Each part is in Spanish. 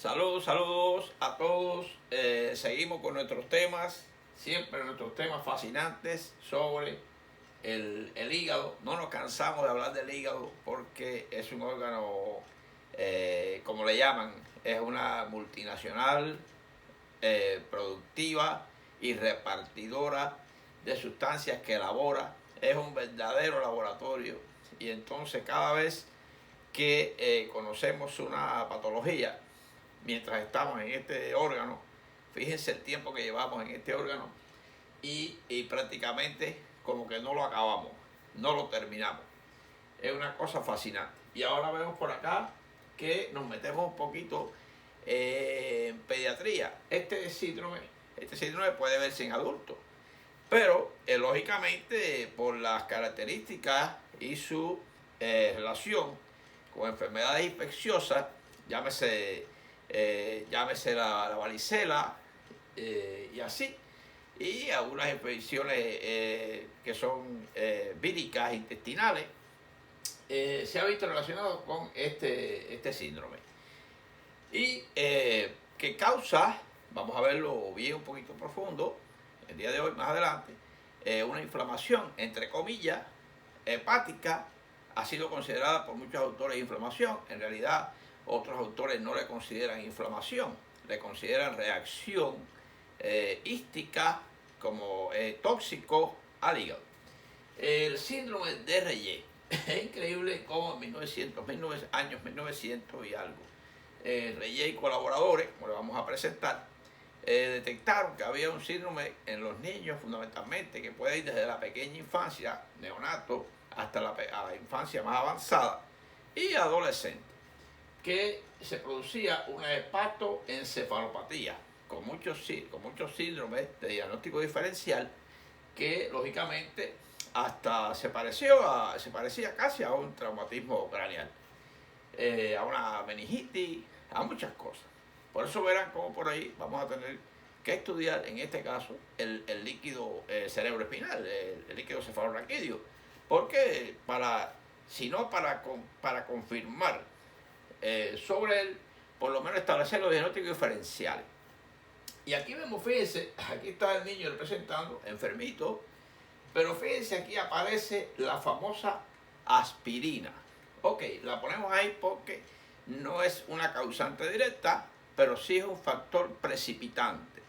Saludos a todos. Seguimos con nuestros temas, siempre nuestros temas fascinantes sobre el hígado. No nos cansamos de hablar del hígado porque es un órgano, como le llaman, es una multinacional productiva y repartidora de sustancias que elabora. Es un verdadero laboratorio y entonces cada vez que conocemos una patología, mientras estamos en este órgano, fíjense el tiempo que llevamos en este órgano y prácticamente como que no lo acabamos, no lo terminamos. Es una cosa fascinante. Y ahora vemos por acá que nos metemos un poquito en pediatría. Este síndrome puede verse en adultos, pero lógicamente por las características y su relación con enfermedades infecciosas, llámese la varicela y así, y algunas infecciones que son víricas intestinales, se ha visto relacionado con este síndrome. Y que causa, vamos a verlo bien un poquito profundo, el día de hoy, más adelante, una inflamación, entre comillas, hepática. Ha sido considerada por muchos autores inflamación. En realidad, otros autores no le consideran inflamación, le consideran reacción hística como tóxico al hígado. El síndrome de Reye. Es increíble cómo en 1900 y algo, Reye y colaboradores, como le vamos a presentar, detectaron que había un síndrome en los niños fundamentalmente que puede ir desde la pequeña infancia, neonato, hasta a la infancia más avanzada y adolescente, que se producía una hepatoencefalopatía con muchos síndromes de diagnóstico diferencial que lógicamente hasta se parecía casi a un traumatismo craneal, a una meningitis, a muchas cosas. Por eso verán cómo por ahí vamos a tener que estudiar, en este caso, el líquido cerebroespinal, el líquido cefalorraquídeo, porque para confirmar sobre él, por lo menos establecer los diagnósticos diferenciales. Y aquí vemos, fíjense, aquí está el niño representando, enfermito, pero fíjense, aquí aparece la famosa aspirina. Ok, la ponemos ahí porque no es una causante directa, pero sí es un factor precipitante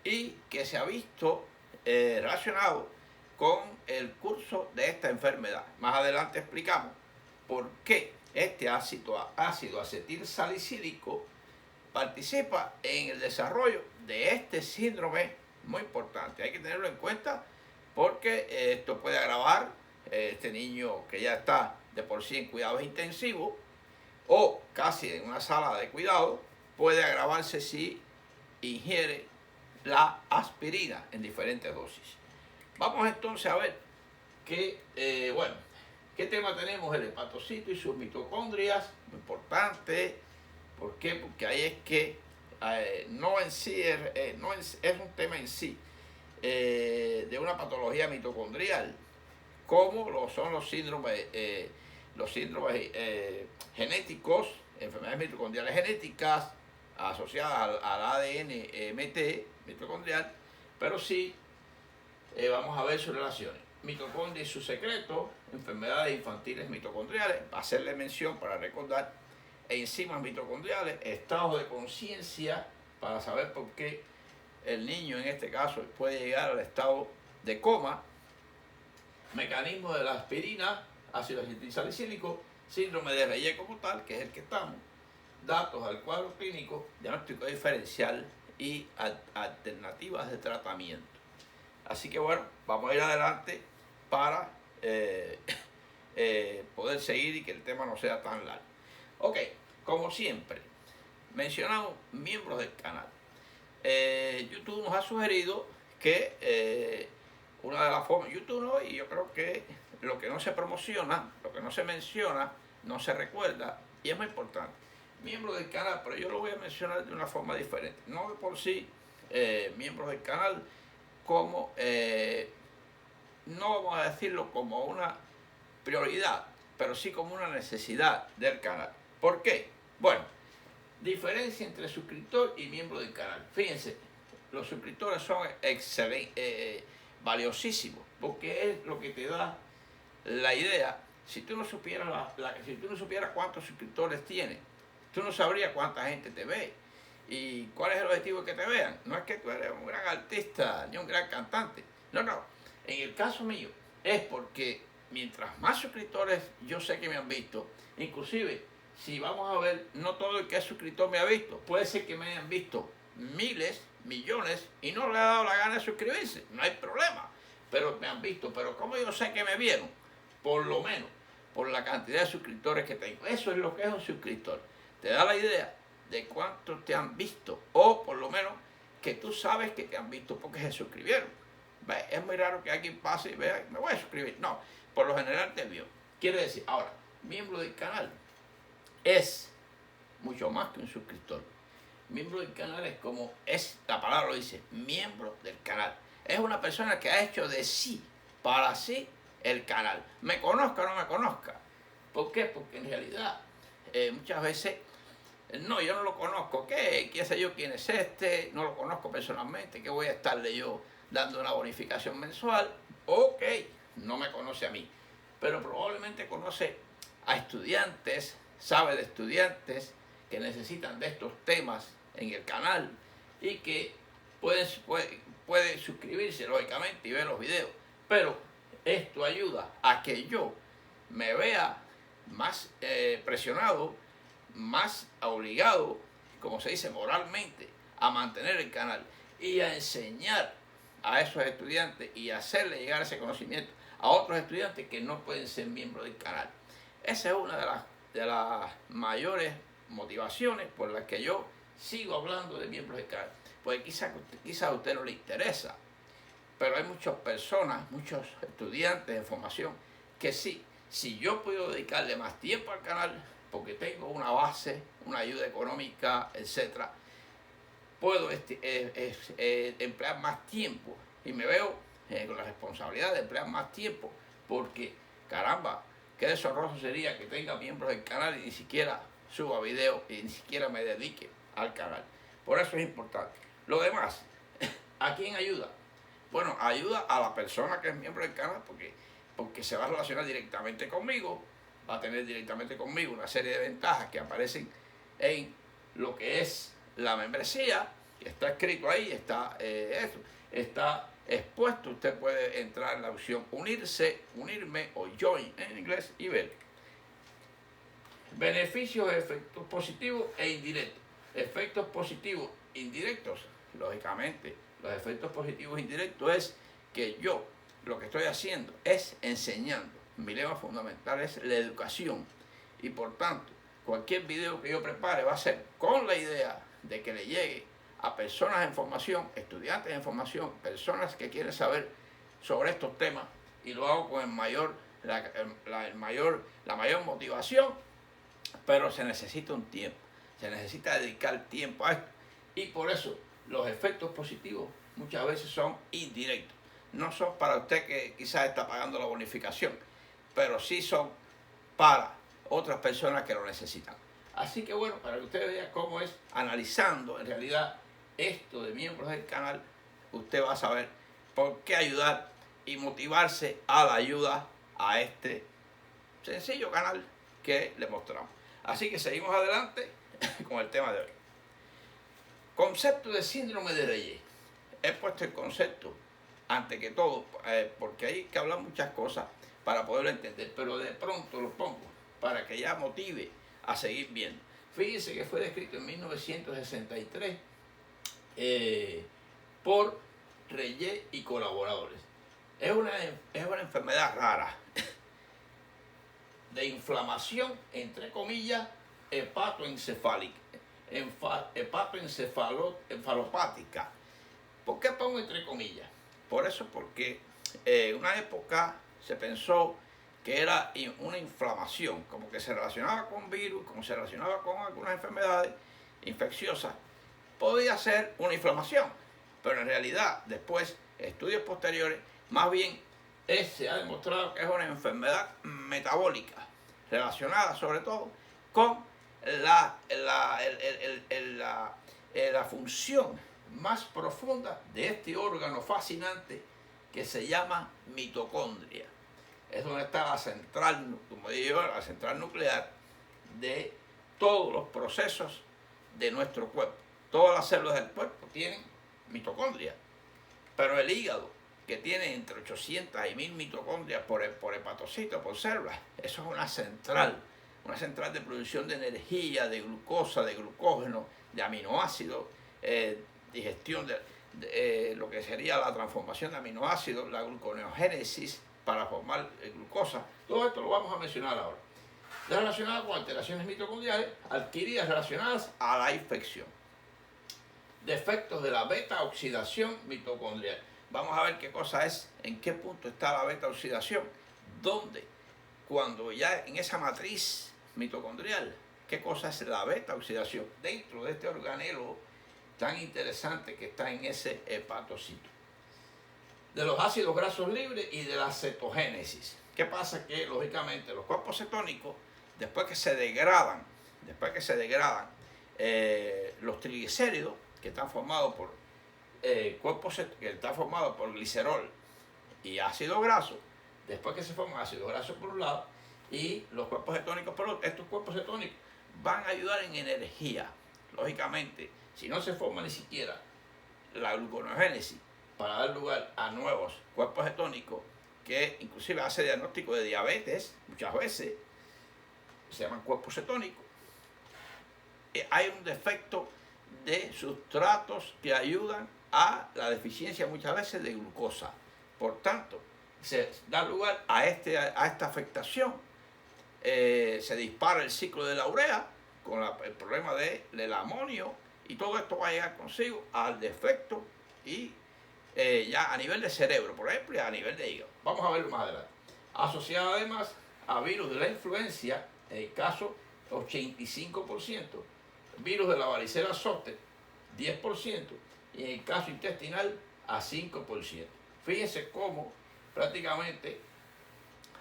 y que se ha visto relacionado con el curso de esta enfermedad. Más adelante explicamos por qué este ácido acetilsalicílico participa en el desarrollo de este síndrome muy importante. Hay que tenerlo en cuenta porque esto puede agravar este niño que ya está de por sí en cuidados intensivos o casi en una sala de cuidado, puede agravarse si ingiere la aspirina en diferentes dosis. Vamos entonces a ver qué tema tenemos. El hepatocito y sus mitocondrias, muy importante. ¿Por qué? Porque ahí es que no en sí es un tema en sí de una patología mitocondrial, como lo son los síndromes genéticos, enfermedades mitocondriales genéticas asociadas al ADN MT mitocondrial, pero sí vamos a ver sus relaciones. Mitocondria y su secreto, enfermedades infantiles mitocondriales, hacerle mención para recordar, enzimas mitocondriales, estados de conciencia, para saber por qué el niño en este caso puede llegar al estado de coma, mecanismo de la aspirina, ácido acetilsalicílico, síndrome de Reye como tal, que es el que estamos, datos al cuadro clínico, diagnóstico diferencial y alternativas de tratamiento. Así que bueno, vamos a ir adelante para poder seguir y que el tema no sea tan largo. Ok, como siempre, mencionamos miembros del canal. YouTube nos ha sugerido que una de las formas, YouTube no, y yo creo que lo que no se promociona, lo que no se menciona, no se recuerda, y es muy importante. Miembros del canal, pero yo lo voy a mencionar de una forma diferente. No de por sí, miembros del canal, como, no vamos a decirlo como una prioridad, pero sí como una necesidad del canal. ¿Por qué? Bueno, Diferencia entre suscriptor y miembro del canal. Fíjense, los suscriptores son excelentes, valiosísimos, porque es lo que te da la idea. Si tú no supieras, si tú no supieras cuántos suscriptores tienes, tú no sabrías cuánta gente te ve y cuál es el objetivo de que te vean. No es que tú eres un gran artista ni un gran cantante. No, no. En el caso mío es porque mientras más suscriptores yo sé que me han visto, inclusive si vamos a ver, no todo el que es suscriptor me ha visto. Puede ser que me hayan visto miles, millones y no le ha dado la gana de suscribirse. No hay problema. Pero me han visto. Pero ¿cómo yo sé que me vieron? Por lo menos por la cantidad de suscriptores que tengo. Eso es lo que es un suscriptor. Te da la idea de cuántos te han visto, o por lo menos que tú sabes que te han visto porque se suscribieron. ¿Ves? Es muy raro que alguien pase y vea, me voy a suscribir. No, por lo general te vio. Quiere decir, ahora, miembro del canal es mucho más que un suscriptor. Miembro del canal es como, la palabra lo dice, miembro del canal. Es una persona que ha hecho de sí, para sí, el canal. Me conozca o no me conozca. ¿Por qué? Porque en realidad muchas veces, no, yo no lo conozco. ¿Qué sé yo quién es este? No lo conozco personalmente. ¿Qué voy a estarle yo dando una bonificación mensual? Ok, no me conoce a mí. Pero probablemente conoce a estudiantes, sabe de estudiantes que necesitan de estos temas en el canal y que puede suscribirse lógicamente y ver los videos. Pero esto ayuda a que yo me vea más presionado, más obligado, como se dice moralmente, a mantener el canal y a enseñar a esos estudiantes y hacerle llegar ese conocimiento a otros estudiantes que no pueden ser miembros del canal. Esa es una de las mayores motivaciones por las que yo sigo hablando de miembros del canal. Porque quizá a usted no le interesa, pero hay muchas personas, muchos estudiantes en formación que sí, si yo puedo dedicarle más tiempo al canal, porque tengo una base, una ayuda económica, etcétera, puedo emplear más tiempo y me veo con la responsabilidad de emplear más tiempo, porque caramba, qué deshonroso sería que tenga miembros del canal y ni siquiera suba videos y ni siquiera me dedique al canal. Por eso es importante. Lo demás, ¿a quién ayuda? Bueno, ayuda a la persona que es miembro del canal porque se va a relacionar directamente conmigo, va a tener directamente conmigo una serie de ventajas que aparecen en lo que es la membresía, que está escrito ahí, está expuesto. Usted puede entrar en la opción unirse, unirme o join en inglés y ver. Beneficios, efectos positivos e indirectos. Efectos positivos indirectos, lógicamente, los efectos positivos indirectos es que yo lo que estoy haciendo es enseñando. Mi lema fundamental es la educación y por tanto cualquier video que yo prepare va a ser con la idea de que le llegue a personas en formación, estudiantes en formación, personas que quieren saber sobre estos temas y lo hago con la mayor motivación, pero se necesita un tiempo, se necesita dedicar tiempo a esto y por eso los efectos positivos muchas veces son indirectos. No son para usted que quizás está pagando la bonificación, pero sí son para otras personas que lo necesitan. Así que bueno, para que usted vea cómo es analizando en realidad esto de miembros del canal, usted va a saber por qué ayudar y motivarse a la ayuda a este sencillo canal que le mostramos. Así que seguimos adelante con el tema de hoy. Concepto de síndrome de Reye. He puesto el concepto ante que todo, porque hay que hablar muchas cosas para poderlo entender, pero de pronto lo pongo para que ya motive a seguir viendo. Fíjense que fue descrito en 1963 por Reye y colaboradores. Es una enfermedad rara de inflamación, entre comillas, hepatoencefalopática. ¿Por qué pongo entre comillas? Por eso, porque en una época se pensó que era una inflamación, como que se relacionaba con virus, como se relacionaba con algunas enfermedades infecciosas, podía ser una inflamación, pero en realidad después, estudios posteriores, más bien se ha demostrado que es una enfermedad metabólica, relacionada sobre todo con la función más profunda de este órgano fascinante que se llama mitocondria. Es donde está la central, como digo, la central nuclear de todos los procesos de nuestro cuerpo. Todas las células del cuerpo tienen mitocondria, pero el hígado, que tiene entre 800 y 1000 mitocondrias por hepatocito, por célula, eso es una central de producción de energía, de glucosa, de glucógeno, de aminoácidos, digestión de lo que sería la transformación de aminoácidos, la gluconeogénesis para formar glucosa. Todo esto lo vamos a mencionar ahora. Relacionado con alteraciones mitocondriales adquiridas relacionadas a la infección. Defectos de la beta-oxidación mitocondrial. Vamos a ver qué cosa es, en qué punto está la beta-oxidación, dónde, cuando ya en esa matriz mitocondrial, qué cosa es la beta-oxidación dentro de este organelo tan interesante que está en ese hepatocito. De los ácidos grasos libres y de la cetogénesis. ¿Qué pasa? Que lógicamente los cuerpos cetónicos, después que se degradan los triglicéridos, que están formados por glicerol y ácido graso, después que se forman ácidos grasos por un lado y los cuerpos cetónicos por otro, estos cuerpos cetónicos van a ayudar en energía. Lógicamente, si no se forma ni siquiera la gluconeogénesis para dar lugar a nuevos cuerpos cetónicos, que inclusive hace diagnóstico de diabetes, muchas veces se llaman cuerpos cetónicos, hay un defecto de sustratos que ayudan a la deficiencia muchas veces de glucosa. Por tanto, se da lugar a esta afectación. Se dispara el ciclo de la urea con el problema del amonio, y todo esto va a llegar consigo al defecto y ya a nivel de cerebro, por ejemplo, y a nivel de hígado. Vamos a verlo más adelante. Asociado además a virus de la influencia, en el caso 85%, virus de la varicela zoster 10%, y en el caso intestinal a 5%. Fíjense cómo prácticamente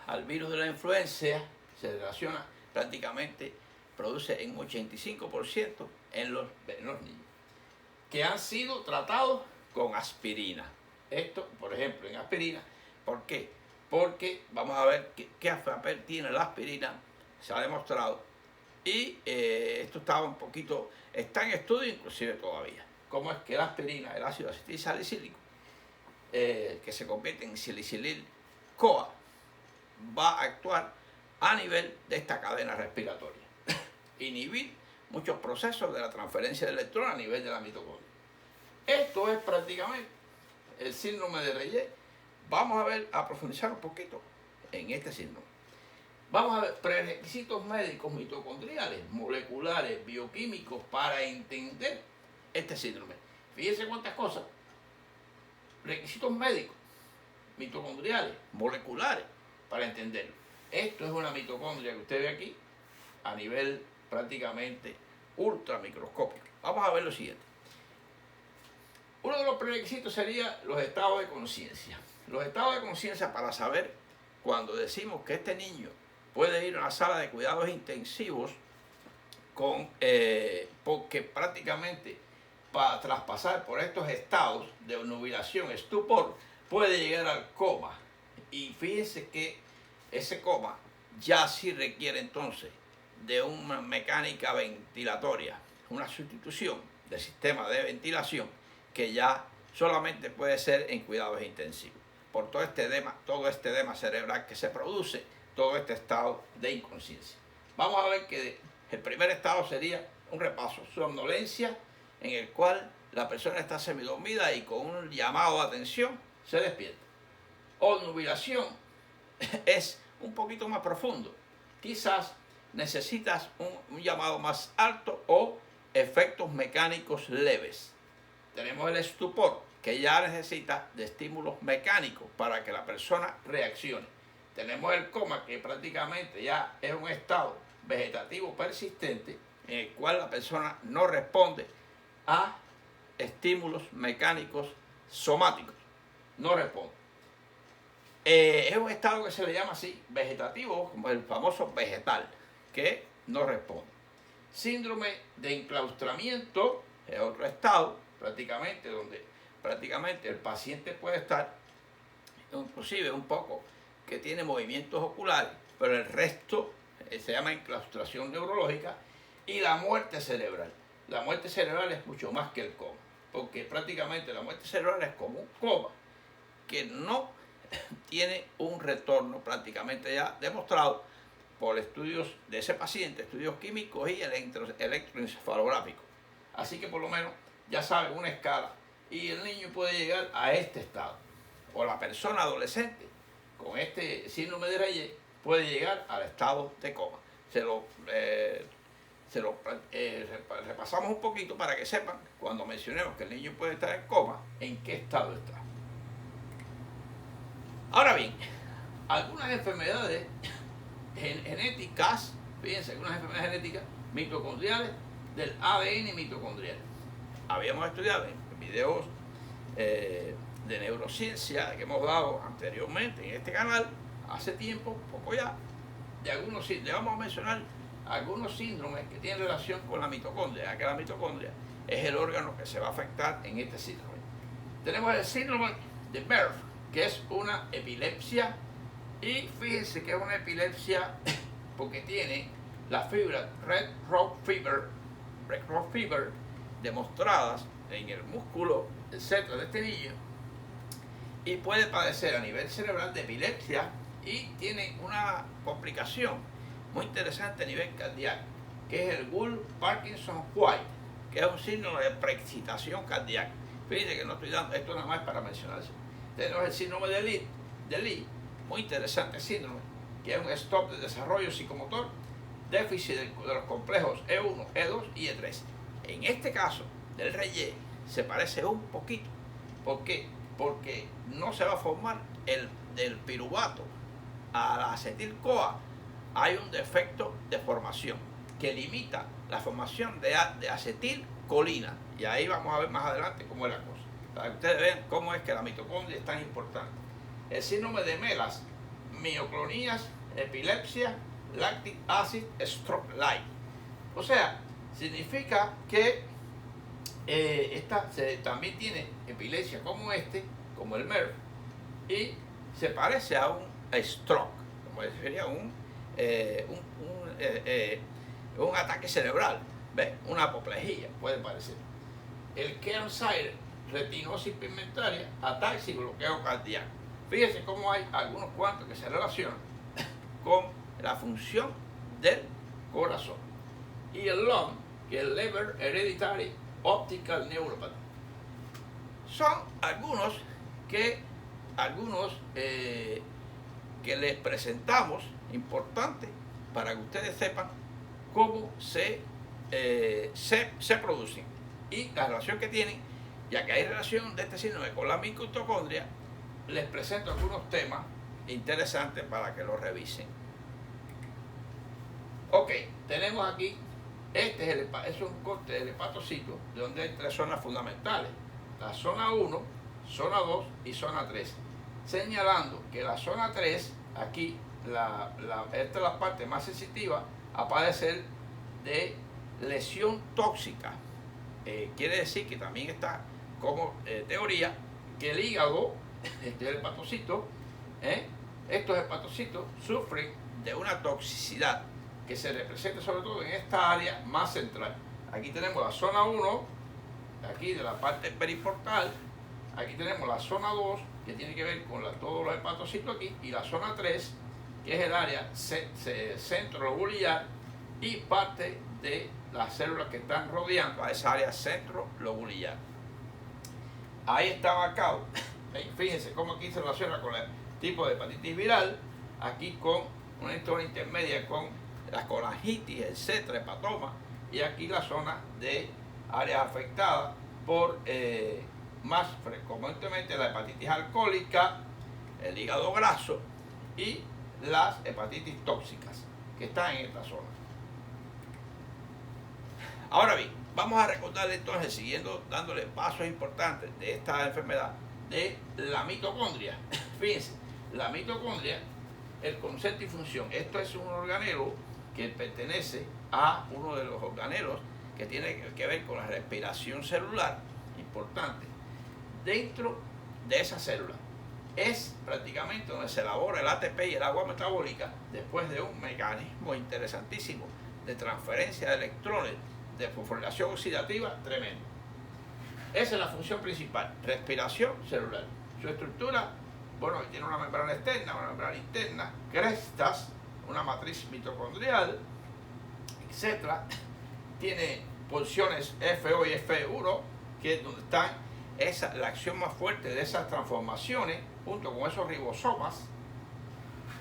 al virus de la influencia se relaciona, prácticamente produce en 85% en los niños que han sido tratados con aspirina. Esto, por ejemplo, en aspirina. ¿Por qué? Porque vamos a ver qué papel tiene la aspirina, se ha demostrado, y esto está en estudio inclusive todavía. Cómo es que la aspirina, el ácido acetil salicílico, que se convierte en silicilil-CoA, va a actuar a nivel de esta cadena respiratoria. Inhibir muchos procesos de la transferencia de electrones a nivel de la mitocondria. Esto es prácticamente el síndrome de Reye. Vamos a profundizar un poquito en este síndrome. Vamos a ver prerequisitos médicos mitocondriales, moleculares, bioquímicos para entender este síndrome. Fíjense cuántas cosas. Requisitos médicos, mitocondriales, moleculares, para entenderlo. Esto es una mitocondria que usted ve aquí a nivel prácticamente ultramicroscópico. Vamos a ver lo siguiente. Uno de los prerequisitos sería los estados de conciencia. Los estados de conciencia para saber cuando decimos que este niño puede ir a una sala de cuidados intensivos porque prácticamente tras pasar por estos estados de obnubilación, estupor, puede llegar al coma. Y fíjense que ese coma ya sí requiere entonces de una mecánica ventilatoria, una sustitución del sistema de ventilación que ya solamente puede ser en cuidados intensivos, por todo este edema cerebral que se produce, todo este estado de inconsciencia. Vamos a ver que el primer estado sería un repaso: somnolencia, en el cual la persona está semidormida y con un llamado de atención se despierta. Obnubilación es un poquito más profundo. Quizás necesitas un llamado más alto o efectos mecánicos leves. Tenemos el estupor, que ya necesita de estímulos mecánicos para que la persona reaccione. Tenemos el coma, que prácticamente ya es un estado vegetativo persistente en el cual la persona no responde a estímulos mecánicos somáticos. No responde. Es un estado que se le llama así, vegetativo, como el famoso vegetal, que no responde. Síndrome de enclaustramiento es otro estado prácticamente donde prácticamente el paciente puede estar inclusive un poco que tiene movimientos oculares, pero el resto se llama enclaustración neurológica. Y la muerte cerebral. La muerte cerebral es mucho más que el coma, porque prácticamente la muerte cerebral es como un coma que no tiene un retorno prácticamente ya demostrado por estudios de ese paciente, estudios químicos y electroencefalográficos. Así que por lo menos ya saben una escala y el niño puede llegar a este estado. O la persona adolescente con este síndrome de Reye puede llegar al estado de coma. Repasamos un poquito para que sepan, cuando mencionemos que el niño puede estar en coma, en qué estado está. Ahora bien, algunas enfermedades genéticas, fíjense, algunas enfermedades genéticas mitocondriales del ADN mitocondrial. Habíamos estudiado en videos de neurociencia que hemos dado anteriormente en este canal, hace tiempo, poco ya, de algunos, le vamos a mencionar algunos síndromes que tienen relación con la mitocondria, ya que la mitocondria es el órgano que se va a afectar en este síndrome. Tenemos el síndrome de Merv, que es una epilepsia, y fíjense que es una epilepsia porque tiene la fibra Red Rock Fever demostradas en el músculo etcétera de este niño, y puede padecer a nivel cerebral de epilepsia y tiene una complicación muy interesante a nivel cardíaco, que es el Gould-Parkinson-White, que es un síndrome de preexcitación cardíaca. Fíjense que no estoy dando esto nada más para mencionarse. Tenemos el síndrome de Lee, muy interesante síndrome, que es un stop de desarrollo psicomotor, déficit de los complejos E1, E2 y E3. En este caso del Reye se parece un poquito. ¿Por qué? Porque no se va a formar del piruvato a la acetil-CoA. Hay un defecto de formación que limita la formación de acetilcolina. Y ahí vamos a ver más adelante cómo es la cosa, para que ustedes vean cómo es que la mitocondria es tan importante. El síndrome de Melas, mioclonías, epilepsia, lactic acid stroke light. O sea, significa que también tiene epilepsia como el MERV, y se parece a un stroke, como sería un ataque cerebral, ¿ves? Una apoplejía, puede parecer. El Kearns-Sayre, retinosis pigmentaria, ataxia y bloqueo cardíaco. Fíjense cómo hay algunos cuantos que se relacionan con la función del corazón. Y el LOM, que es el Leber Hereditary Optical Neuropathy. Son algunos que les presentamos, importantes, para que ustedes sepan cómo se producen y la relación que tienen. Ya que hay relación de este síndrome con la mitocondria, les presento algunos temas interesantes para que los revisen. Ok, tenemos aquí, es un corte del hepatocito, de donde hay tres zonas fundamentales: la zona 1, zona 2 y zona 3. Señalando que la zona 3, aquí, esta es la parte más sensitiva a padecer de lesión tóxica. Quiere decir que también está como teoría que el hígado, el hepatocito, estos hepatocitos sufren de una toxicidad que se representa sobre todo en esta área más central. Aquí tenemos la zona 1, aquí de la parte periportal. Aquí tenemos la zona 2, que tiene que ver con todos los hepatocitos aquí, y la zona 3, que es el área centrolobulillar y parte de las células que están rodeando a esa área centrolobulillar. Ahí está marcado. Fíjense cómo aquí se relaciona con el tipo de hepatitis viral, aquí con una historia intermedia con la colangitis, etcétera, hepatoma, y aquí la zona de áreas afectadas por más frecuentemente la hepatitis alcohólica, el hígado graso y las hepatitis tóxicas que están en esta zona. Ahora bien, vamos a recordarle entonces, siguiendo dándole pasos importantes de esta enfermedad de la mitocondria. Fíjense, la mitocondria, el concepto y función. Esto es un organelo que pertenece a uno de los organelos que tiene que ver con la respiración celular, importante, dentro de esa célula. Es prácticamente donde se elabora el ATP y el agua metabólica después de un mecanismo interesantísimo de transferencia de electrones, de fosforilación oxidativa tremendo. Esa es la función principal, respiración celular. Su estructura, bueno, tiene una membrana externa, una membrana interna, crestas, una matriz mitocondrial, etc. Tiene porciones FO y FE1, que es donde están la acción más fuerte de esas transformaciones, junto con esos ribosomas.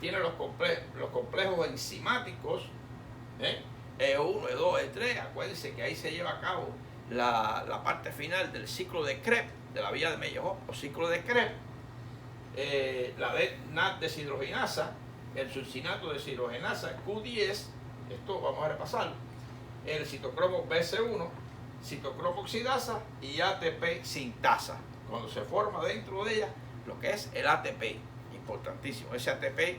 Tiene los complejos enzimáticos, E1, E2, E3. Acuérdense que ahí se lleva a cabo la parte final del ciclo de Krebs, de la vía de Mellhoff, o ciclo de Krebs. La NAD deshidrogenasa, el succinato de deshidrogenasa, Q10, esto vamos a repasarlo, el citocromo BC1, citocromo oxidasa y ATP sintasa, cuando se forma dentro de ella lo que es el ATP, importantísimo, ese ATP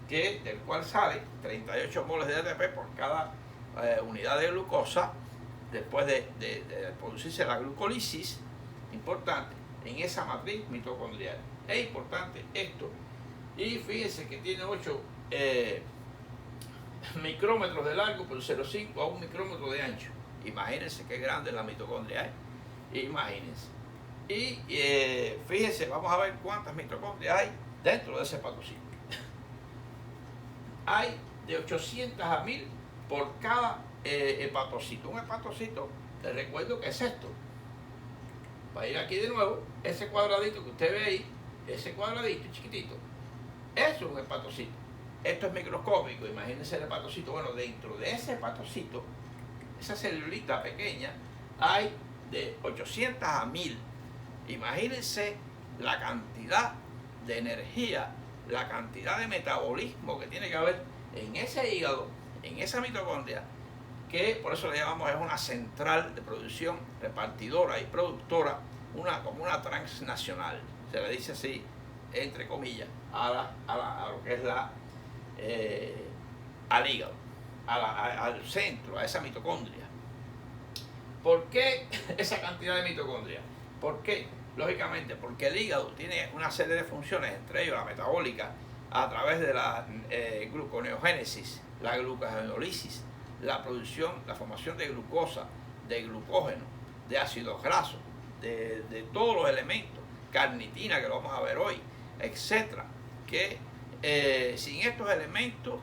del cual sale 38 moles de ATP por cada unidad de glucosa, después de producirse la glucólisis, importante, en esa matriz mitocondrial. Es importante esto, y fíjense que tiene 8 micrómetros de largo por 0,5 a 1 micrómetro de ancho. Imagínense qué grande es la mitocondria, imagínense. Y fíjense, vamos a ver cuántas mitocondrias hay dentro de ese hepatocito. Hay de 800 a 1000 por cada hepatocito. Un hepatocito, les recuerdo que es esto. Para ir aquí de nuevo, ese cuadradito que usted ve ahí, ese cuadradito chiquitito, eso es un hepatocito. Esto es microscópico, imagínense el hepatocito. Bueno, dentro de ese hepatocito, esa celulita pequeña, hay de 800 a 1000. Imagínense la cantidad de energía, la cantidad de metabolismo que tiene que haber en ese hígado, en esa mitocondria, que por eso le llamamos, es una central de producción repartidora y productora, como una transnacional. Se le dice así, entre comillas, a lo que es al hígado, al centro, a esa mitocondria. ¿Por qué esa cantidad de mitocondria? ¿Por qué? Lógicamente, porque el hígado tiene una serie de funciones, entre ellos la metabólica, a través de la gluconeogénesis, la glucogenólisis, la producción, la formación de glucosa, de glucógeno, de ácidos grasos, de todos los elementos, carnitina, que lo vamos a ver hoy, etcétera, que sin estos elementos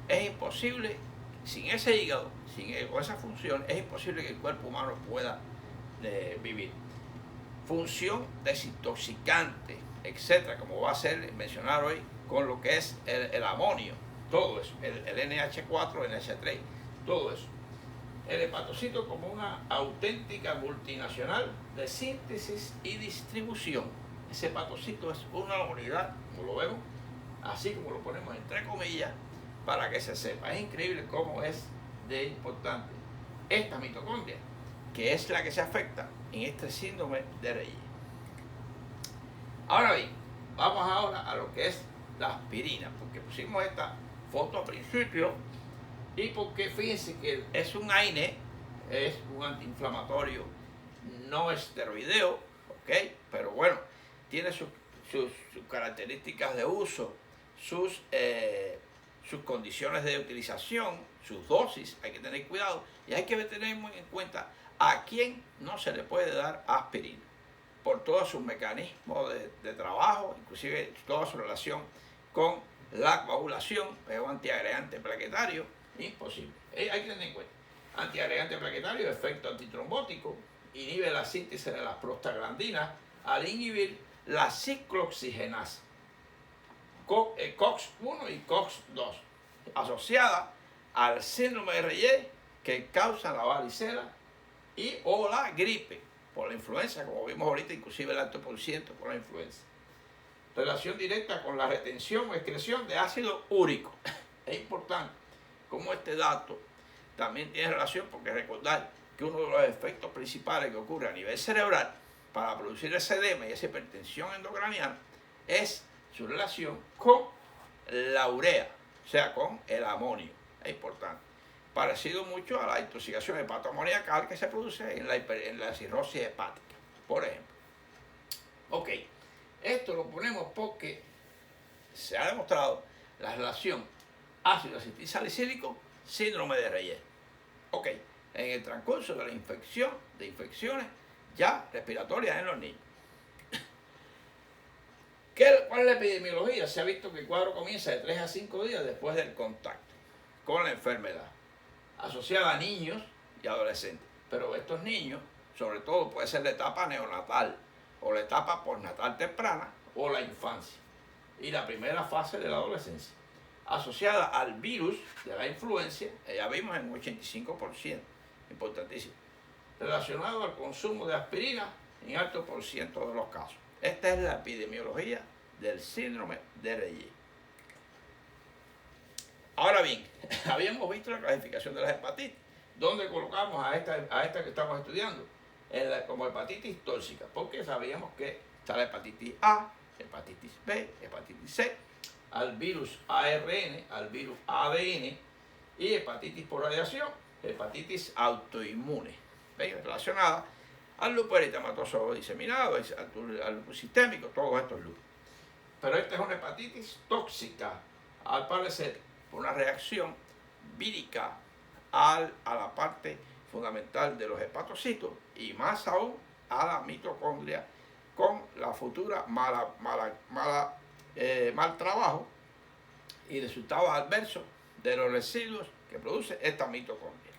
es imposible, sin ese hígado, con esa función, es imposible que el cuerpo humano pueda vivir. Función desintoxicante, etcétera, como va a ser mencionar hoy con lo que es el amonio, todo eso, el NH4, NH3, todo eso. El hepatocito como una auténtica multinacional de síntesis y distribución. Ese hepatocito es una unidad, como lo vemos, así como lo ponemos entre comillas, para que se sepa. Es increíble cómo es de importante esta mitocondria, que es la que se afecta en este síndrome de Reye. Ahora bien, vamos ahora a lo que es la aspirina, porque pusimos esta foto al principio y porque fíjense que es un AINE, es un antiinflamatorio no esteroideo, ¿ok? Pero bueno, tiene sus características de uso, sus condiciones de utilización, sus dosis, hay que tener cuidado y hay que tener muy en cuenta a quién no se le puede dar aspirina, por todos sus mecanismos de trabajo, inclusive toda su relación con la coagulación. Es un antiagregante plaquetario, imposible. Hay que tener en cuenta, antiagregante plaquetario, efecto antitrombótico, inhibe la síntesis de las prostaglandinas al inhibir la ciclooxigenasa, COX-1 y COX-2, asociada al síndrome de Reye, que causa la varicela o la gripe por la influenza, como vimos ahorita, inclusive el alto por ciento por la influenza. Relación directa con la retención o excreción de ácido úrico. Es importante como este dato también tiene relación, porque recordar que uno de los efectos principales que ocurre a nivel cerebral para producir ese edema y esa hipertensión endocraniana es su relación con la urea, o sea, con el amonio. Es importante. parecido mucho a la intoxicación hepatoamoniacal que se produce en la cirrosis hepática, por ejemplo. Ok, esto lo ponemos porque se ha demostrado la relación ácido acetilsalicílico, síndrome de Reye. Ok, en el transcurso de la infección, de infecciones ya respiratorias en los niños. ¿Cuál es la epidemiología? Se ha visto que el cuadro comienza de 3 a 5 días después del contacto con la enfermedad, asociada a niños y adolescentes. Pero estos niños, sobre todo, puede ser la etapa neonatal o la etapa postnatal temprana o la infancia y la primera fase de la adolescencia, asociada al virus de la influencia, ya vimos en un 85%, importantísimo, relacionado al consumo de aspirina en alto por ciento de los casos. Esta es la epidemiología del síndrome de Reye. Ahora bien, habíamos visto la clasificación de las hepatitis, donde colocamos a esta que estamos estudiando como hepatitis tóxica, porque sabíamos que está la hepatitis A, hepatitis B, hepatitis C, al virus ARN, al virus ADN y hepatitis por radiación, hepatitis autoinmune, ¿veis? Relacionada al lupus eritematoso diseminado, al lupus sistémico, todos estos lupus. Pero esta es una hepatitis tóxica, al parecer, por una reacción vírica a la parte fundamental de los hepatocitos y más aún a la mitocondria con la futura mal trabajo y resultados adversos de los residuos que produce esta mitocondria.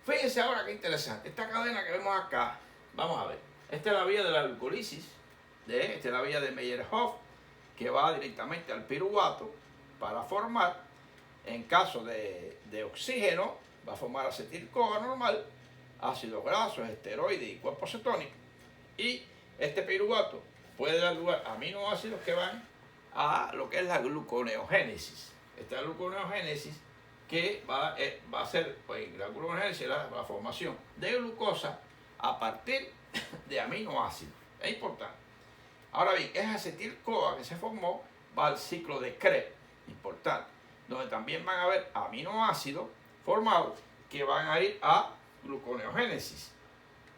Fíjense ahora qué interesante, esta cadena que vemos acá, vamos a ver, esta es la vía de la glucólisis, esta es la vía de Meyerhoff, que va directamente al piruvato para formar, en caso de oxígeno, va a formar acetil-CoA normal, ácidos grasos, esteroides y cuerpo cetónico, y este piruvato puede dar lugar a aminoácidos que van a lo que es la gluconeogénesis. Esta gluconeogénesis que va a ser, pues, la gluconeogénesis, la formación de glucosa a partir de aminoácidos. Es importante. Ahora bien, es acetil-CoA que se formó, va al ciclo de Krebs, importante, donde también van a haber aminoácidos formados que van a ir a gluconeogénesis.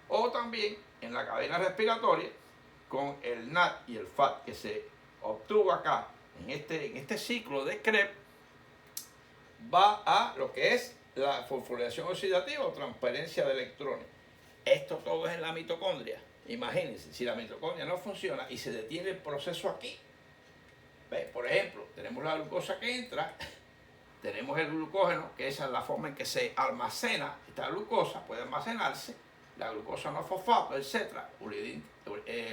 O también en la cadena respiratoria, con el NAD y el FAT que se obtuvo acá en este ciclo de Krebs, va a lo que es la fosforilación oxidativa o transferencia de electrones. Esto todo es en la mitocondria. Imagínense, si la mitocondria no funciona y se detiene el proceso aquí, ¿ves? Por ejemplo, tenemos la glucosa que entra, tenemos el glucógeno, que esa es la forma en que se almacena esta glucosa, puede almacenarse, la glucosa no fosfato, etc.,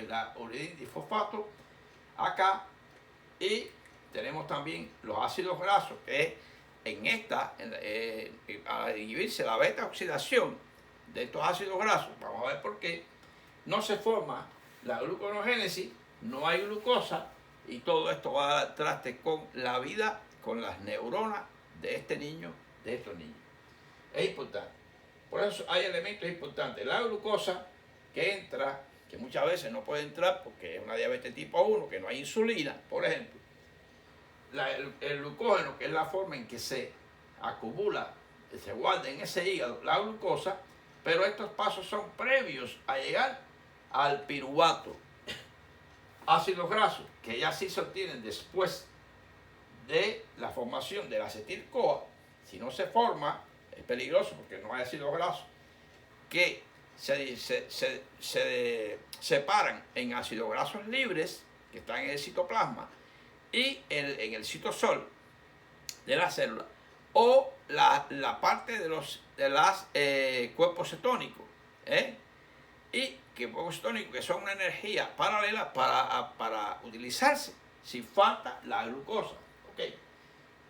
la uridindifosfato acá, y tenemos también los ácidos grasos, que al inhibirse la beta oxidación de estos ácidos grasos, vamos a ver por qué, no se forma la gluconeogénesis, no hay glucosa, y todo esto va a dar traste con la vida, con las neuronas de este niño, de estos niños. Es importante. Por eso hay elementos importantes. La glucosa que entra, que muchas veces no puede entrar porque es una diabetes tipo 1, que no hay insulina, por ejemplo. El glucógeno, que es la forma en que se acumula, se guarda en ese hígado la glucosa, pero estos pasos son previos a llegar al piruvato. Ácidos grasos, que ya sí se obtienen después de la formación del acetil-CoA. Si no se forma, es peligroso porque no hay ácidos grasos que se separan en ácidos grasos libres, que están en el citoplasma, y en el citosol de la célula, o la parte de los cuerpos cetónicos, y cuerpos cetónicos que son una energía paralela para utilizarse si falta la glucosa, ¿ok?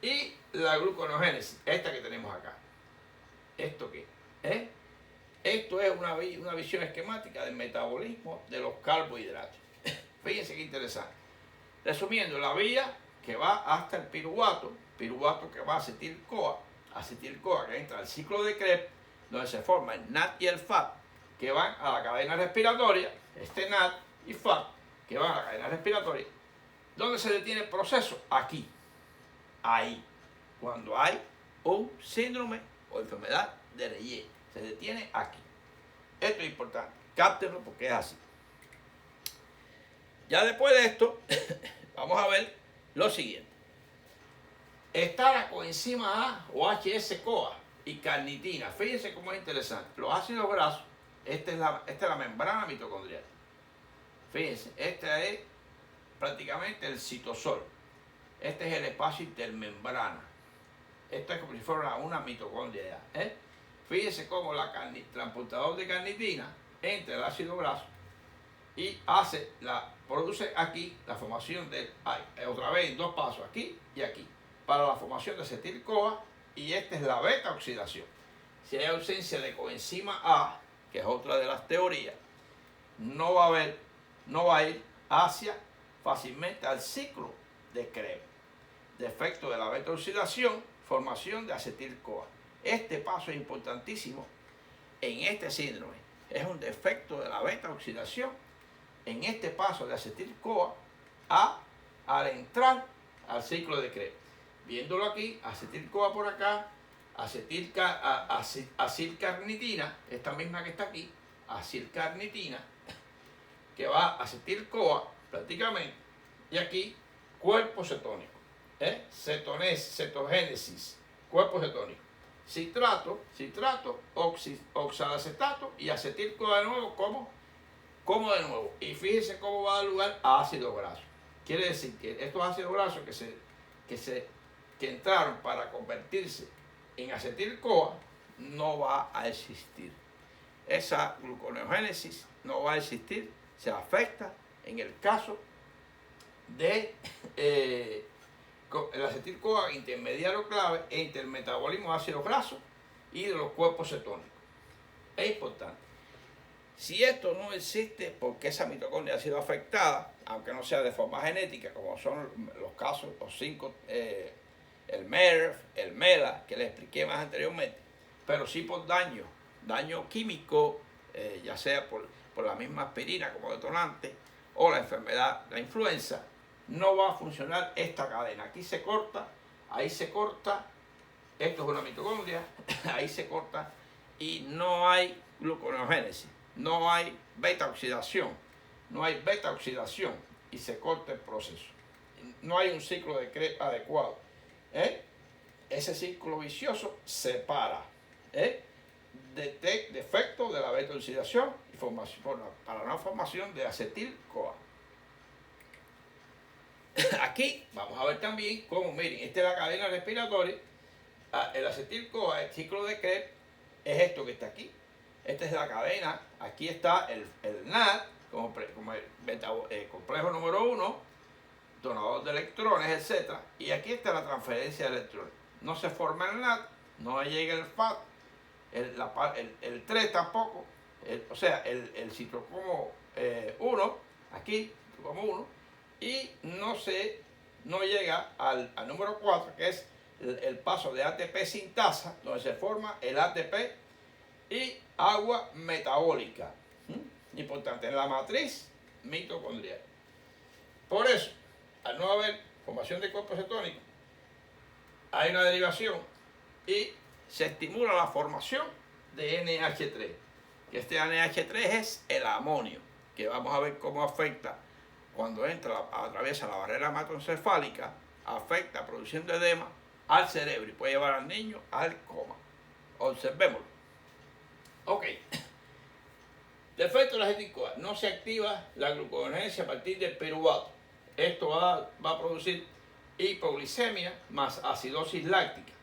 Y la gluconeogénesis, esta que tenemos acá. ¿Esto qué? Esto es una visión esquemática del metabolismo de los carbohidratos. Fíjense qué interesante. Resumiendo, la vía que va hasta el piruvato que va a acetil-CoA que entra al ciclo de Krebs, donde se forma el NAD y el FAT, que van a la cadena respiratoria, este NAD y FAT, que van a la cadena respiratoria, donde se detiene el proceso aquí, ahí, cuando hay un síndrome o enfermedad de Reye. Se detiene aquí. Esto es importante. Cáptenlo porque es así. Ya después de esto, vamos a ver lo siguiente. Está la coenzima A o HS-CoA y carnitina. Fíjense cómo es interesante. Los ácidos grasos, esta es la membrana mitocondrial. Fíjense, este es prácticamente el citosol. Este es el espacio intermembrana. Esto es como si fuera una mitocondria ya. Fíjense cómo el transportador de carnitina entra el ácido graso y produce aquí la formación de, otra vez en dos pasos, aquí y aquí, para la formación de acetil-CoA, y esta es la beta oxidación. Si hay ausencia de coenzima A, que es otra de las teorías, no va a ir fácilmente al ciclo de Krebs. Defecto de la beta oxidación, formación de acetil-CoA. Este paso es importantísimo en este síndrome. Es un defecto de la beta oxidación en este paso de acetil-CoA al entrar al ciclo de Krebs. Viéndolo aquí, acetil-CoA por acá, acilcarnitina, esta misma que está aquí, acilcarnitina, que va a acetil-CoA prácticamente, y aquí cuerpo cetónico, cetogénesis, cuerpo cetónico, citrato, oxalacetato y acetil-CoA de nuevo, como de nuevo. Y fíjense cómo va a dar lugar a ácidos grasos. Quiere decir que estos ácidos grasos que entraron para convertirse en acetil-CoA no va a existir. Esa gluconeogénesis no va a existir, se afecta en el caso de el acetil-CoA intermediario clave entre el metabolismo de ácidos grasos y de los cuerpos cetónicos. Es importante. Si esto no existe porque esa mitocondria ha sido afectada, aunque no sea de forma genética, como son los casos, los 5, el MERV, el MELA, que les expliqué más anteriormente, pero sí por daño químico, ya sea por la misma aspirina como detonante, o la enfermedad, la influenza, no va a funcionar esta cadena. Aquí se corta, ahí se corta, esto es una mitocondria, ahí se corta, y no hay gluconeogénesis, no hay beta oxidación, y se corta el proceso. No hay un ciclo de Krebs adecuado. Ese ciclo vicioso se para. Defecto de la beta oxidación y para la formación de acetil-CoA. Aquí vamos a ver también cómo, miren, esta es la cadena respiratoria. El acetil-CoA, el ciclo de Krebs, es esto que está aquí. Esta es la cadena. Aquí está el NAD, como el complejo número 1, donador de electrones, etc. Y aquí está la transferencia de electrones. No se forma el NAD, no llega el FAT, el 3 tampoco, el citocromo 1, aquí, citocromo 1, y no llega al número 4, que es el paso de ATP sintasa, donde se forma el ATP y agua metabólica. Importante, en la matriz mitocondrial. Por eso, al no haber formación de cuerpos cetónicos, hay una derivación y se estimula la formación de NH3, que este NH3 es el amonio, que vamos a ver cómo afecta cuando atraviesa la barrera hematoencefálica, afecta produciendo edema al cerebro y puede llevar al niño al coma. Observémoslo. Ok. Defecto de la acetil-CoA. No se activa la gluconeogénesis a partir del piruvato. Esto va a producir hipoglicemia más acidosis láctica.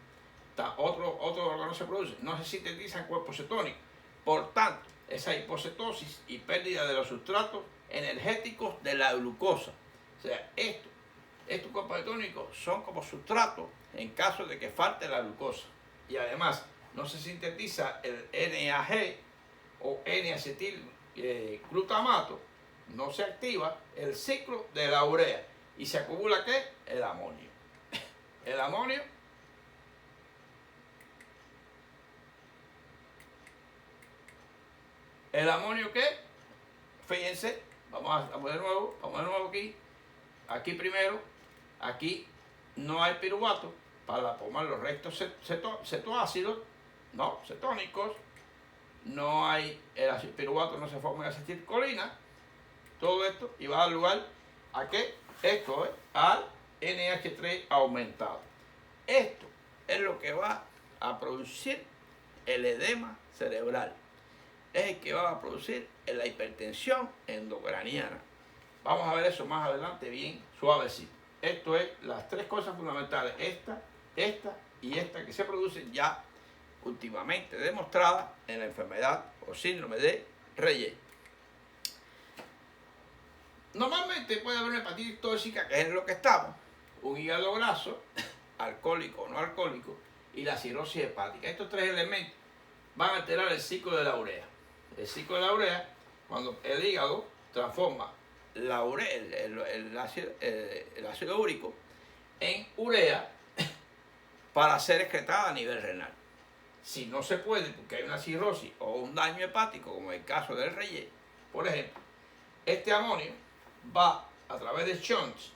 Otro órgano no se produce. No se sintetizan cuerpos cetónicos. Por tanto, esa hipocetosis y pérdida de los sustratos energéticos de la glucosa. O sea, estos cuerpos cetónicos son como sustratos en caso de que falte la glucosa. Y además, no se sintetiza el NAG o N-acetilglutamato, no se activa el ciclo de la urea y se acumula ¿qué? El amonio. El amonio ¿qué? Fíjense, vamos de nuevo aquí primero, aquí no hay piruvato, para pomar los restos cetoácidos, no, cetónicos. No hay, el ácido piruvato no se forma en acetilcolina, todo esto, y va a dar lugar a que esto es al NH3 aumentado. Esto es lo que va a producir el edema cerebral, es el que va a producir la hipertensión endocraniana. Vamos a ver eso más adelante bien suavecito. Esto es las tres cosas fundamentales, esta y esta, que se producen ya últimamente demostradas en la enfermedad o síndrome de Reye. Normalmente puede haber una hepatitis tóxica, que es en lo que estamos, un hígado graso, alcohólico o no alcohólico, y la cirrosis hepática. Estos tres elementos van a alterar el ciclo de la urea. El ciclo de la urea, cuando el hígado transforma la urea, el ácido úrico en urea para ser excretada a nivel renal. Si no se puede, porque hay una cirrosis o un daño hepático, como el caso del Reye, por ejemplo, este amonio va a través de shunts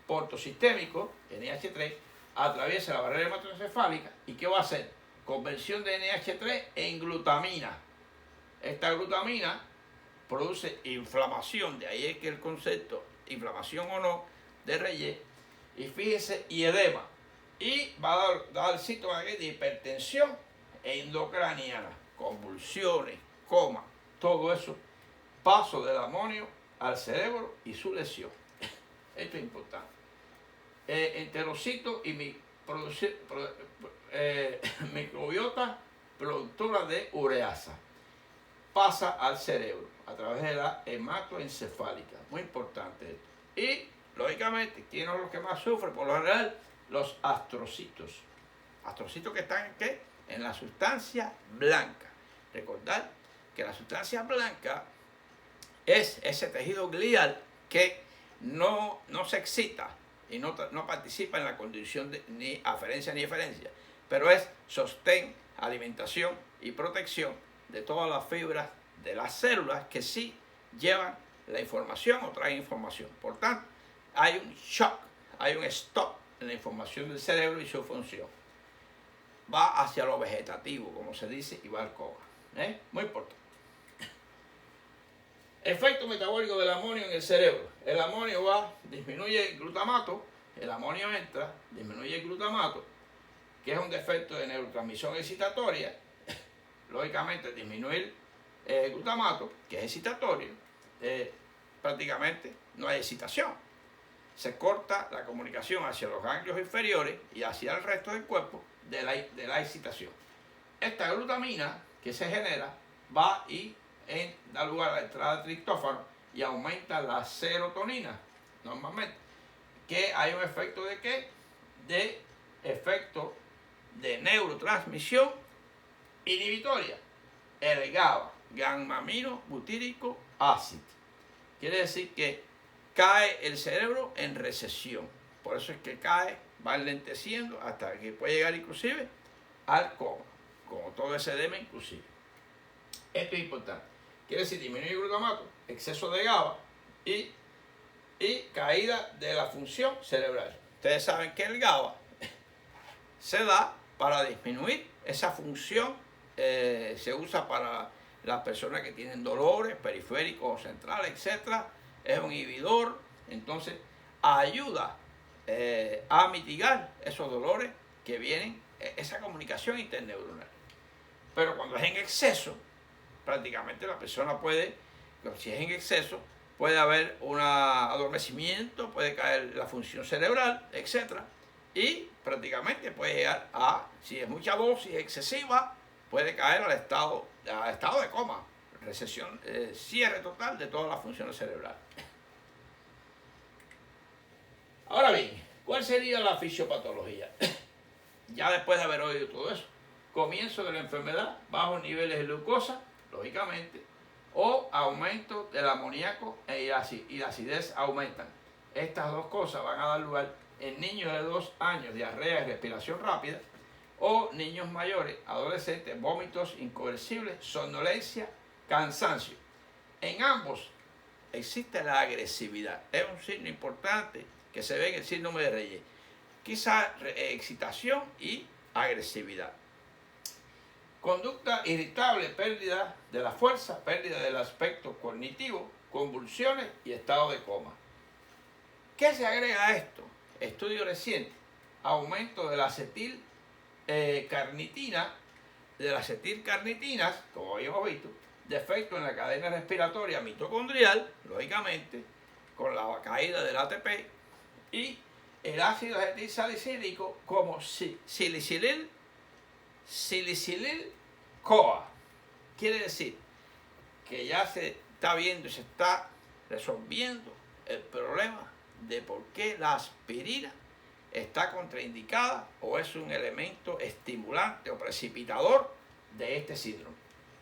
portosistémicos, NH3, atraviesa la barrera hematoencefálica, y ¿qué va a hacer? Conversión de NH3 en glutamina. Esta glutamina produce inflamación, de ahí es que el concepto, inflamación o no, de Reye, y fíjese, y edema, y va a dar síntomas de hipertensión endocraniana, convulsiones, coma, todo eso, paso del amonio al cerebro y su lesión. Esto es importante. Enterocitos y microbiota productora de ureasa pasa al cerebro a través de la hematoencefálica. Muy importante esto. Y, lógicamente, ¿quiénes son los que más sufren? Por lo general, los astrocitos. Astrocitos que están ¿en qué? En la sustancia blanca. Recordad que la sustancia blanca es ese tejido glial que no se excita y no participa en la conducción de ni aferencia ni eferencia, pero es sostén, alimentación y protección de todas las fibras de las células que sí llevan la información o traen información. Por tanto, hay un shock, hay un stop en la información del cerebro y su función. Va hacia lo vegetativo, como se dice, y va al coma. Muy importante. Efecto metabólico del amonio en el cerebro. El amonio disminuye el glutamato, el amonio entra, disminuye el glutamato, que es un defecto de neurotransmisión excitatoria. Lógicamente, disminuir el glutamato, que es excitatorio, prácticamente no hay excitación. Se corta la comunicación hacia los ganglios inferiores y hacia el resto del cuerpo de la excitación. Esta glutamina que se genera va y da lugar a la entrada de triptófano y aumenta la serotonina, normalmente. Que hay un efecto de ¿qué? De efecto de neurotransmisión inhibitoria. El GABA, gamma-amino butírico ácido. Quiere decir que cae el cerebro en recesión. Por eso es que cae, va enlenteciendo hasta que puede llegar inclusive al coma, como todo ese edema inclusive. Esto es importante. Quiere decir disminuir el glutamato, exceso de GABA y caída de la función cerebral. Ustedes saben que el GABA se da para disminuir esa función, se usa para las personas que tienen dolores periféricos o centrales, etc. Es un inhibidor, entonces ayuda a mitigar esos dolores que vienen, esa comunicación interneuronal. Pero cuando es en exceso, prácticamente la persona puede, si es en exceso, puede haber un adormecimiento, puede caer la función cerebral, etc. Y prácticamente puede llegar a, si es mucha dosis excesiva, puede caer al estado de coma, recesión, cierre total de todas las funciones cerebrales. Ahora bien, ¿cuál sería la fisiopatología? Ya después de haber oído todo eso, comienzo de la enfermedad, bajos niveles de glucosa, lógicamente, o aumento del amoníaco y la acidez aumentan. Estas dos cosas van a dar lugar en niños de 2 años, diarrea y respiración rápida, o niños mayores, adolescentes, vómitos incoercibles, somnolencia, cansancio. En ambos existe la agresividad. Es un signo importante que se ve en el síndrome de Reye. quizá excitación y agresividad. Conducta irritable, pérdida de la fuerza, pérdida del aspecto cognitivo, convulsiones y estado de coma. ¿Qué se agrega a esto? Estudio reciente, aumento de la acetilcarnitina, como habíamos visto, defecto en la cadena respiratoria mitocondrial, lógicamente, con la caída del ATP, y el ácido acetilsalicílico como silicilil-CoA. Quiere decir que ya se está viendo y se está resolviendo el problema de por qué la aspirina está contraindicada o es un elemento estimulante o precipitador de este síndrome.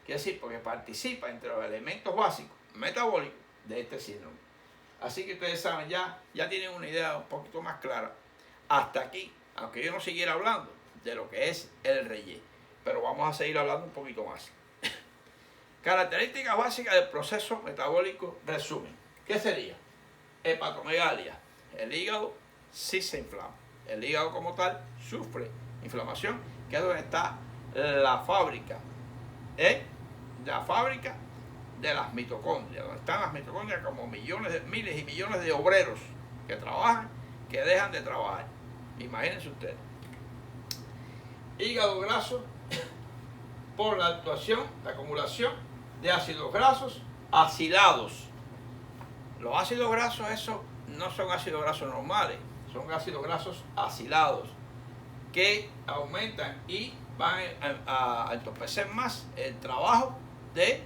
Quiere decir, porque participa entre los elementos básicos metabólicos de este síndrome. Así que ustedes saben, ya tienen una idea un poquito más clara. Hasta aquí, aunque yo no siguiera hablando de lo que es el relleno, pero vamos a seguir hablando un poquito más. Características básicas del proceso metabólico, resumen. ¿Qué sería? Hepatomegalia. El hígado sí se inflama. El hígado como tal sufre inflamación, que es donde está la fábrica. La fábrica de las mitocondrias, donde están las mitocondrias como miles y millones de obreros que trabajan, que dejan de trabajar. Imagínense ustedes. Hígado graso por la acumulación de ácidos grasos acilados. Los ácidos grasos, esos no son ácidos grasos normales, son ácidos grasos acilados que aumentan y van a entorpecer más el trabajo de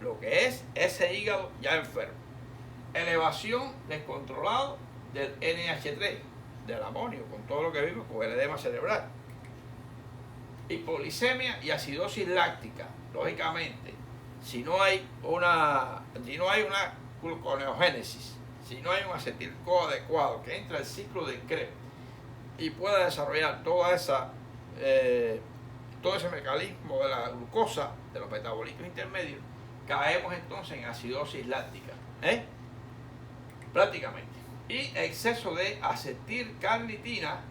lo que es ese hígado ya enfermo. Elevación descontrolada del NH3, del amonio, con todo lo que vimos con el edema cerebral. Hipoglicemia y acidosis láctica. Lógicamente, si no hay una gluconeogénesis, si no hay un acetil-CoA adecuado que entra al ciclo de Krebs y pueda desarrollar todo ese mecanismo de la glucosa, de los metabolitos intermedios, caemos entonces en acidosis láctica, prácticamente. Y exceso de acetilcarnitina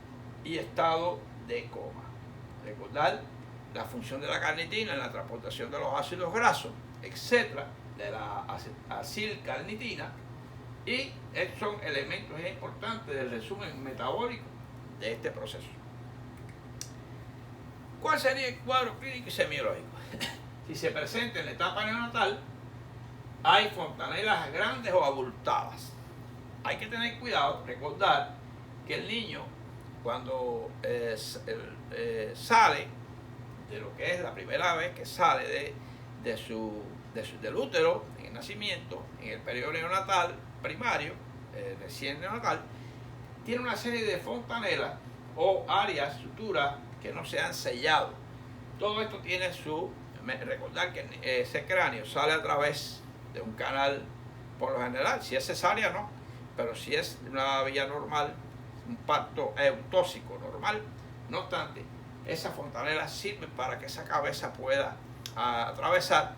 y estado de coma. Recordar la función de la carnitina en la transportación de los ácidos grasos, etcétera, de la acetilcarnitina, y son elementos importantes del resumen metabólico de este proceso. ¿Cuál sería el cuadro clínico y semiológico? Si se presenta en la etapa neonatal, hay fontanelas grandes o abultadas. Hay que tener cuidado, recordar que el niño, cuando sale de lo que es la primera vez que sale del útero, en el nacimiento, en el periodo neonatal primario, recién neonatal, tiene una serie de fontanelas o áreas, suturas que no se han sellado. Todo esto tiene recordar que ese cráneo sale a través de un canal, por lo general, si es cesárea no, pero si es una vía normal, un parto eutóxico normal, no obstante, esas fontanelas sirven para que esa cabeza pueda atravesar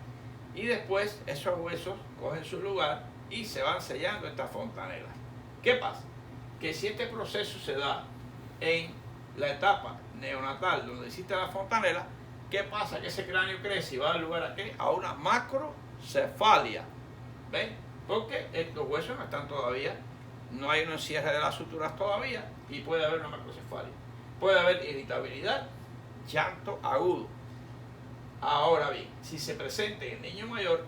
y después esos huesos cogen su lugar y se van sellando estas fontanelas. ¿Qué pasa? Que si este proceso se da en la etapa neonatal donde existe la fontanela, ¿qué pasa? Que ese cráneo crece y va a dar lugar a ¿qué? A una macrocefalia. ¿Ven? Porque estos huesos no están todavía, no hay un encierre de las suturas todavía y puede haber una macrocefalia. Puede haber irritabilidad, llanto agudo. Ahora bien, si se presenta en el niño mayor,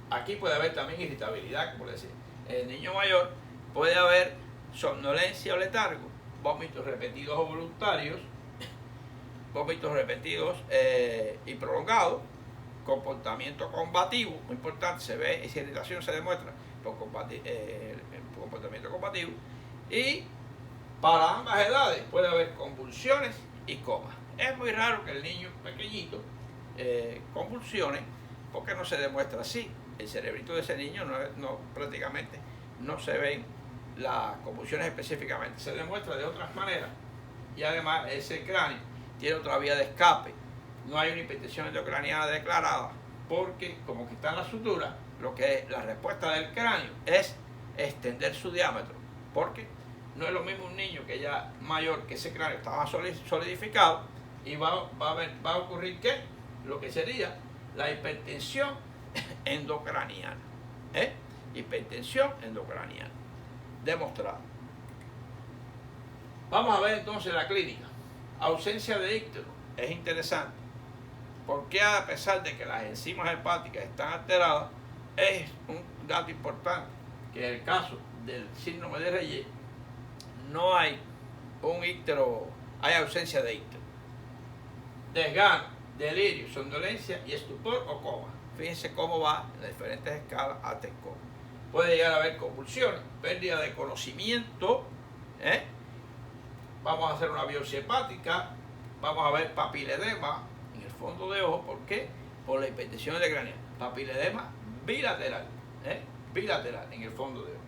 aquí puede haber también irritabilidad, como les decía. En el niño mayor puede haber somnolencia o letargo, vómitos repetidos o voluntarios, vómitos repetidos y prolongados, comportamiento combativo, muy importante, se ve, esa irritación se demuestra por comportamiento combativo, y para ambas edades puede haber convulsiones y coma. Es muy raro que el niño pequeñito convulsione, porque no se demuestra así. El cerebrito de ese niño prácticamente no se ven las convulsiones específicamente, se demuestra de otras maneras, y además ese cráneo tiene otra vía de escape. No hay una hipertensión endocraniana declarada, porque como que está en la sutura, lo que es la respuesta del cráneo es extender su diámetro, porque No es lo mismo un niño que ya mayor, que ese cráneo está más solidificado, y va a ocurrir ¿qué? Lo que sería la hipertensión endocraniana. Hipertensión endocraniana. Demostrado. Vamos a ver entonces la clínica. Ausencia de íctero. Es interesante. Porque a pesar de que las enzimas hepáticas están alteradas, es un dato importante que en el caso del síndrome de Reye no hay un íctero, hay ausencia de íctero. Desgano, delirio, somnolencia y estupor o coma. Fíjense cómo va en diferentes escalas hasta el coma. Puede llegar a haber convulsiones, pérdida de conocimiento, Vamos a hacer una biopsia hepática, vamos a ver papiledema en el fondo de ojo. ¿Por qué? Por la hipertensión endocraniana. Papiledema bilateral, bilateral en el fondo de ojo.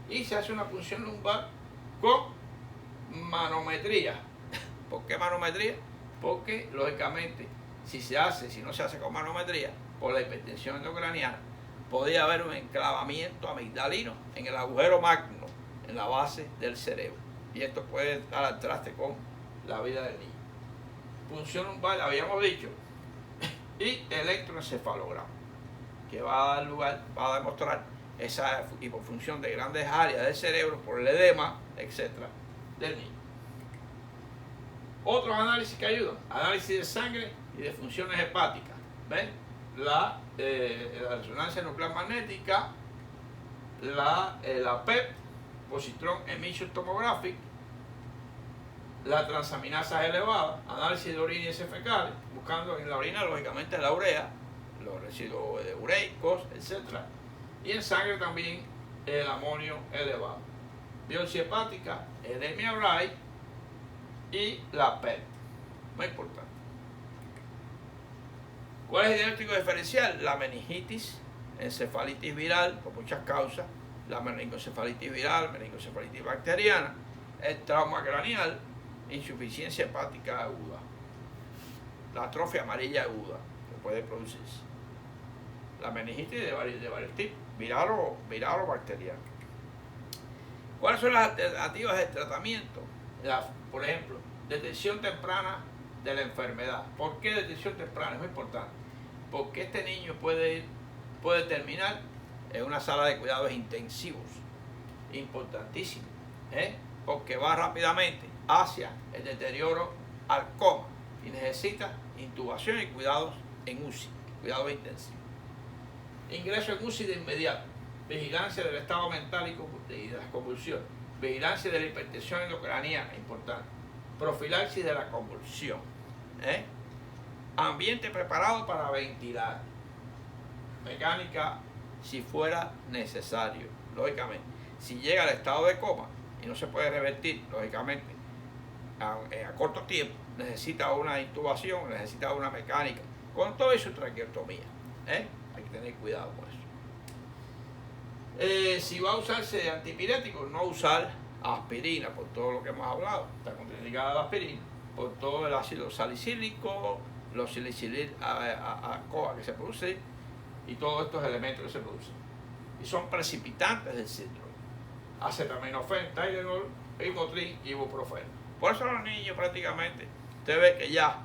Y se hace una punción lumbar con manometría. ¿Por qué manometría? Porque, lógicamente, si no se hace con manometría, por la hipertensión endocraniana, podría haber un enclavamiento amigdalino en el agujero magno, en la base del cerebro. Y esto puede dar al traste con la vida del niño. Punción lumbar, habíamos dicho, y electroencefalograma, que va a dar lugar, va a demostrar esa hipofunción de grandes áreas del cerebro por el edema, etcétera, del niño. Otros análisis que ayudan: análisis de sangre y de funciones hepáticas. ¿Ven? La resonancia nuclear magnética, la PET, positron emission tomographic, la transaminasa elevada, análisis de orina y heces fecales, buscando en la orina, lógicamente, la urea, los residuos ureicos, etc. Y en sangre también el amonio elevado. Biopsia hepática, edema oral y la PET. Muy importante. ¿Cuál es el diagnóstico diferencial? La meningitis, encefalitis viral, por muchas causas, la meningoencefalitis viral, meningoencefalitis bacteriana, el trauma craneal, insuficiencia hepática aguda, la atrofia amarilla aguda que puede producirse, la meningitis de varios tipos, viral o bacteriana. ¿Cuáles son las alternativas de tratamiento? Por ejemplo, detección temprana de la enfermedad. ¿Por qué detección temprana? Es muy importante, porque este niño puede terminar en una sala de cuidados intensivos, importantísimo, porque va rápidamente hacia el deterioro al coma y necesita intubación y cuidados en UCI, cuidados intensivos. Ingreso en UCI de inmediato, vigilancia del estado mental y de las convulsiones, vigilancia de la hipertensión endocraniana, importante, profilaxis de la convulsión, ambiente preparado para ventilar, mecánica si fuera necesario, lógicamente. Si llega al estado de coma y no se puede revertir, lógicamente, a corto tiempo, necesita una intubación, necesita una mecánica, con todo eso traqueotomía. Hay que tener cuidado con eso. Si va a usarse antipirético, no usar aspirina, por todo lo que hemos hablado. Está contraindicada la aspirina, por todo el ácido salicílico, los salicílico CoA que se produce, y todos estos elementos que se producen. Y son precipitantes del síndrome. Acetaminofén, Tylenol, Rivotril y ibuprofeno. Por eso los niños prácticamente, usted ve que ya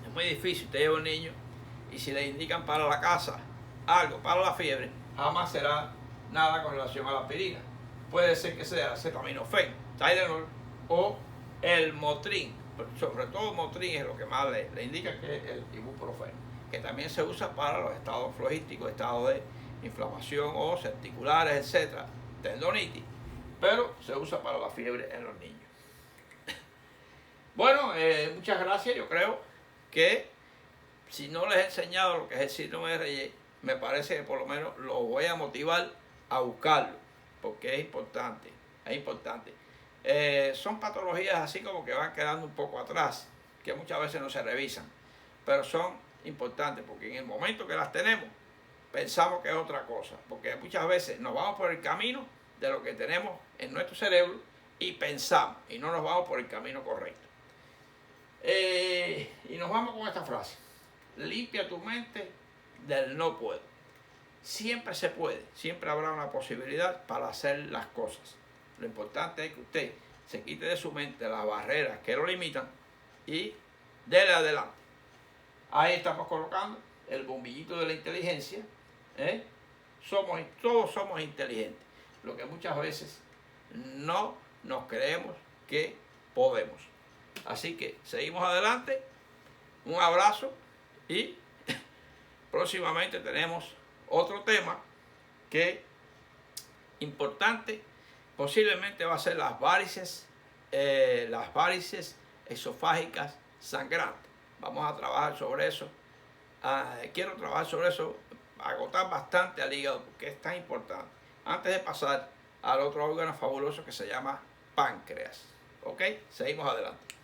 es muy difícil. Usted lleva un niño y si le indican para la casa algo, para la fiebre, jamás será nada con relación a la aspirina. Puede ser que sea acetaminofén, Tylenol o el Motrin. Sobre todo Motrin es lo que más le indica, que es el ibuprofeno, que también se usa para los estados flogísticos, estados de inflamación o articulares, etcétera, tendonitis, pero se usa para la fiebre en los niños. Bueno, muchas gracias. Yo creo que si no les he enseñado lo que es el síndrome de Reye, me parece que por lo menos lo voy a motivar a buscarlo, porque es importante, es importante. Son patologías así como que van quedando un poco atrás, que muchas veces no se revisan, pero son importantes porque en el momento que las tenemos pensamos que es otra cosa, porque muchas veces nos vamos por el camino de lo que tenemos en nuestro cerebro y pensamos, y no nos vamos por el camino correcto. Y nos vamos con esta frase: limpia tu mente del no puedo. Siempre se puede, siempre habrá una posibilidad para hacer las cosas. Lo importante es que usted se quite de su mente las barreras que lo limitan y dele adelante. Ahí estamos colocando el bombillito de la inteligencia. Todos somos inteligentes. Lo que muchas veces no nos creemos que podemos. Así que seguimos adelante. Un abrazo y próximamente tenemos otro tema que importante, posiblemente va a ser las varices esofágicas sangrantes. Vamos a trabajar sobre eso. Quiero trabajar sobre eso, agotar bastante al hígado porque es tan importante. Antes de pasar al otro órgano fabuloso que se llama páncreas. ¿Ok? Seguimos adelante.